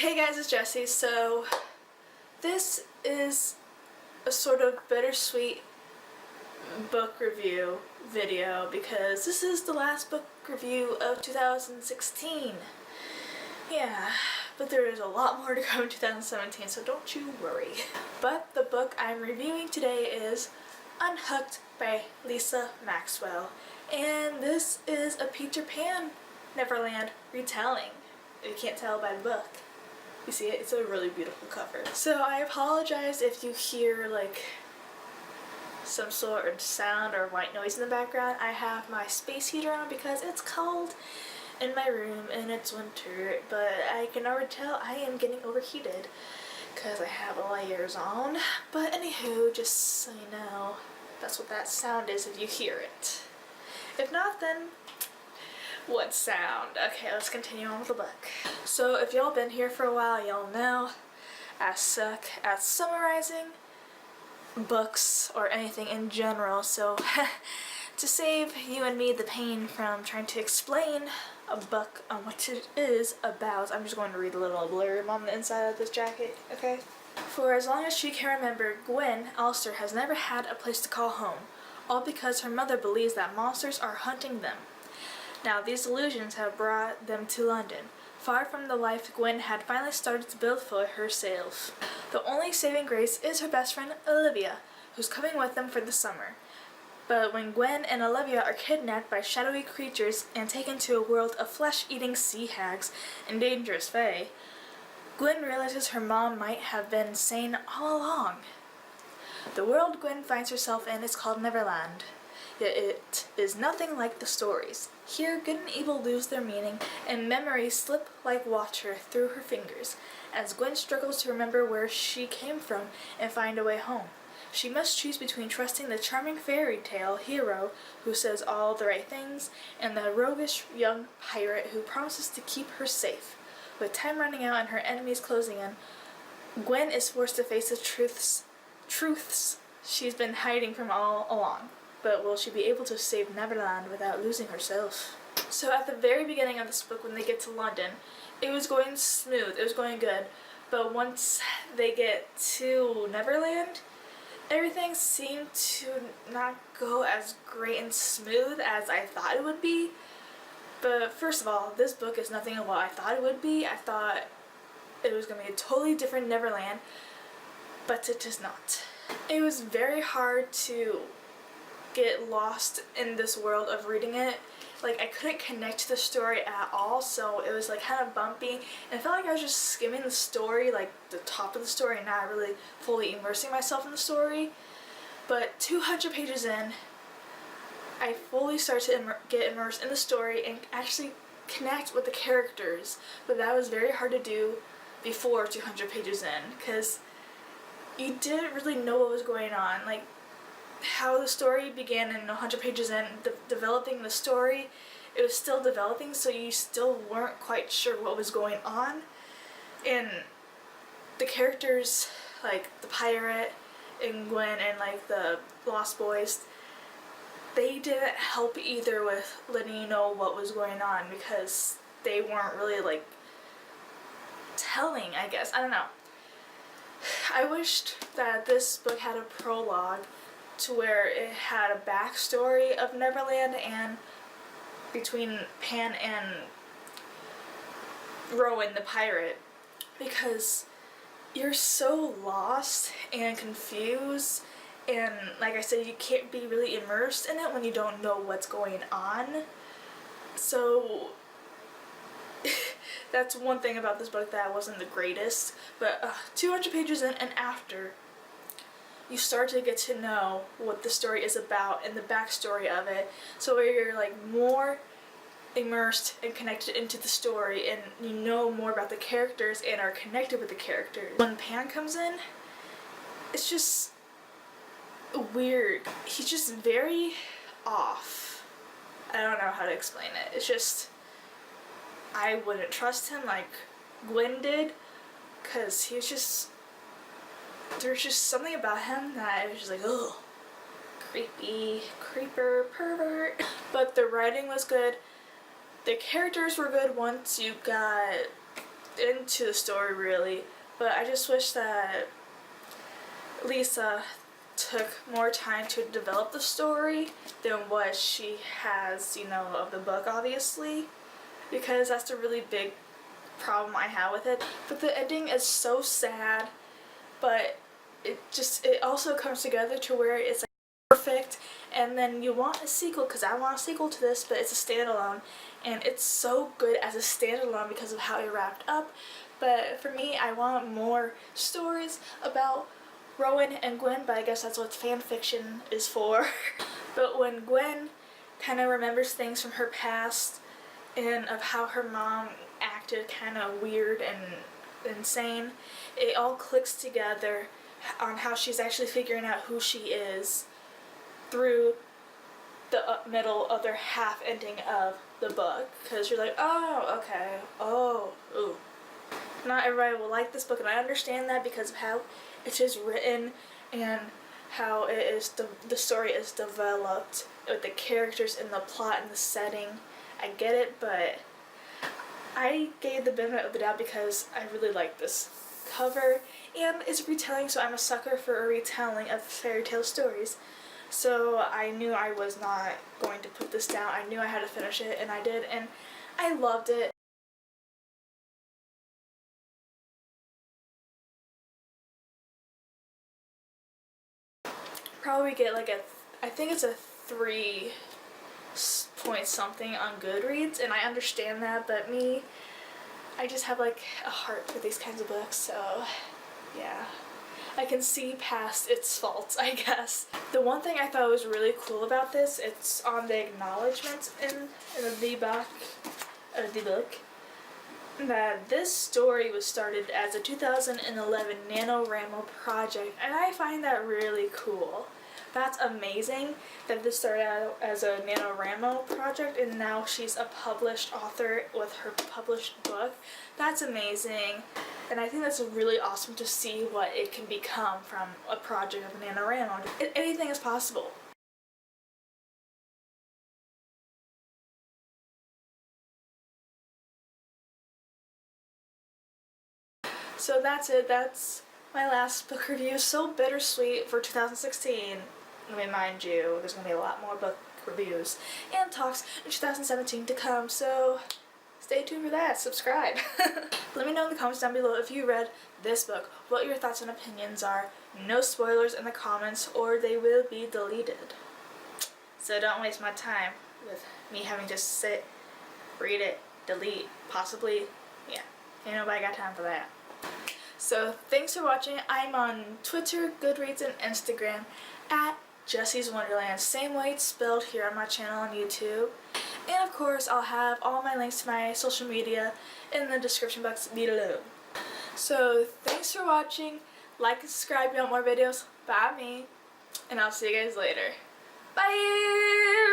Hey guys, it's Jessie. So this is a sort of bittersweet book review video because this is the last book review of 2016. Yeah, but there is a lot more to go in 2017, so don't you worry. But the book I'm reviewing today is Unhooked by Lisa Maxwell, and this is a Peter Pan Neverland retelling. If you can't tell by the book. You see it? It's a really beautiful cover. So I apologize if you hear like some sort of sound or white noise in the background. I have my space heater on because it's cold in my room and it's winter, but I can already tell I am getting overheated because I have layers on. But anywho, just so you know, that's what that sound is if you hear it. If not, then what sound? Okay, let's continue on with the book. So if y'all been here for a while, y'all know I suck at summarizing books or anything in general, so to save you and me the pain from trying to explain a book on what it is about, I'm just going to read a little blurb on the inside of this jacket, okay? For as long as she can remember, Gwen Alster has never had a place to call home, all because her mother believes that monsters are hunting them. Now, these illusions have brought them to London, far from the life Gwen had finally started to build for herself. The only saving grace is her best friend, Olivia, who's coming with them for the summer. But when Gwen and Olivia are kidnapped by shadowy creatures and taken to a world of flesh-eating sea hags and dangerous fae, Gwen realizes her mom might have been sane all along. The world Gwen finds herself in is called Neverland. Yet it is nothing like the stories. Here, good and evil lose their meaning, and memories slip like water through her fingers, as Gwen struggles to remember where she came from and find a way home. She must choose between trusting the charming fairy tale hero who says all the right things, and the roguish young pirate who promises to keep her safe. With time running out and her enemies closing in, Gwen is forced to face the truths she's been hiding from all along. But will she be able to save Neverland without losing herself? So at the very beginning of this book, when they get to London, it was going smooth, it was going good. But once they get to Neverland, everything seemed to not go as great and smooth as I thought it would be. But first of all, this book is nothing of what I thought it would be. I thought it was going to be a totally different Neverland, but it is not. It was very hard to get lost in this world of reading it. Like, I couldn't connect to the story at all, so it was like kind of bumpy, and I felt like I was just skimming the story, like the top of the story, and not really fully immersing myself in the story. But 200 pages in, I fully started to get immersed in the story and actually connect with the characters, but that was very hard to do before 200 pages in, because you didn't really know what was going on. Like, how the story began in 100 pages in, developing the story, it was still developing, so you still weren't quite sure what was going on. And the characters, like the pirate and Gwen and like the Lost Boys, they didn't help either with letting you know what was going on because they weren't really like telling, I guess. I don't know. I wished that this book had a prologue to where it had a backstory of Neverland and between Pan and Rowan the pirate, because you're so lost and confused, and like I said, you can't be really immersed in it when you don't know what's going on. So that's one thing about this book that wasn't the greatest, but 200 pages in and after, you start to get to know what the story is about and the backstory of it, so where you're like more immersed and connected into the story and you know more about the characters and are connected with the characters. When Pan comes in, it's just weird. He's just very off. I don't know how to explain it. It's just, I wouldn't trust him like Gwen did, because he was just, there's just something about him that it was just like, ugh, creepy, creeper, pervert. But the writing was good. The characters were good once you got into the story really, but I just wish that Lisa took more time to develop the story than what she has, you know, of the book, obviously, because that's the really big problem I have with it. But the ending is so sad, but it also comes together to where it's like perfect, and then you want a sequel, because I want a sequel to this, but it's a standalone, and it's so good as a standalone because of how it wrapped up. But for me, I want more stories about Rowan and Gwen, but I guess that's what fan fiction is for. But when Gwen kind of remembers things from her past and of how her mom acted kind of weird and insane, it all clicks together on how she's actually figuring out who she is through the middle other half ending of the book, because you're like, oh, okay, oh, ooh. Not everybody will like this book, and I understand that because of how it is written and how it is the story is developed with the characters and the plot and the setting. I get it, but I gave the benefit of the doubt because I really like this cover, and it's retelling, so I'm a sucker for a retelling of fairy tale stories. So I knew I was not going to put this down. I knew I had to finish it, and I did, and I loved it. Probably get like I think it's a 3 point something on Goodreads, and I understand that, but me, I just have like a heart for these kinds of books, so yeah. I can see past its faults, I guess. The one thing I thought was really cool about this, it's on the acknowledgements in the back of the book, that this story was started as a 2011 NaNoWriMo project, and I find that really cool. That's amazing that this started out as a NaNoWriMo project and now she's a published author with her published book. That's amazing, and I think that's really awesome to see what it can become from a project of NaNoWriMo. Anything is possible. So that's it. That's my last book review. So bittersweet for 2016. I mean, mind you, there's going to be a lot more book reviews and talks in 2017 to come, so stay tuned for that. Subscribe. Let me know in the comments down below if you read this book, what your thoughts and opinions are. No spoilers in the comments or they will be deleted. So don't waste my time with me having to sit, read it, delete, possibly. Yeah, ain't nobody got time for that. So thanks for watching. I'm on Twitter, Goodreads, and Instagram at JESSYSWONDRLAND, same way it's spelled here on my channel on YouTube. And of course, I'll have all my links to my social media in the description box below. So thanks for watching. Like and subscribe if you want more videos. Bye me. And I'll see you guys later. Bye!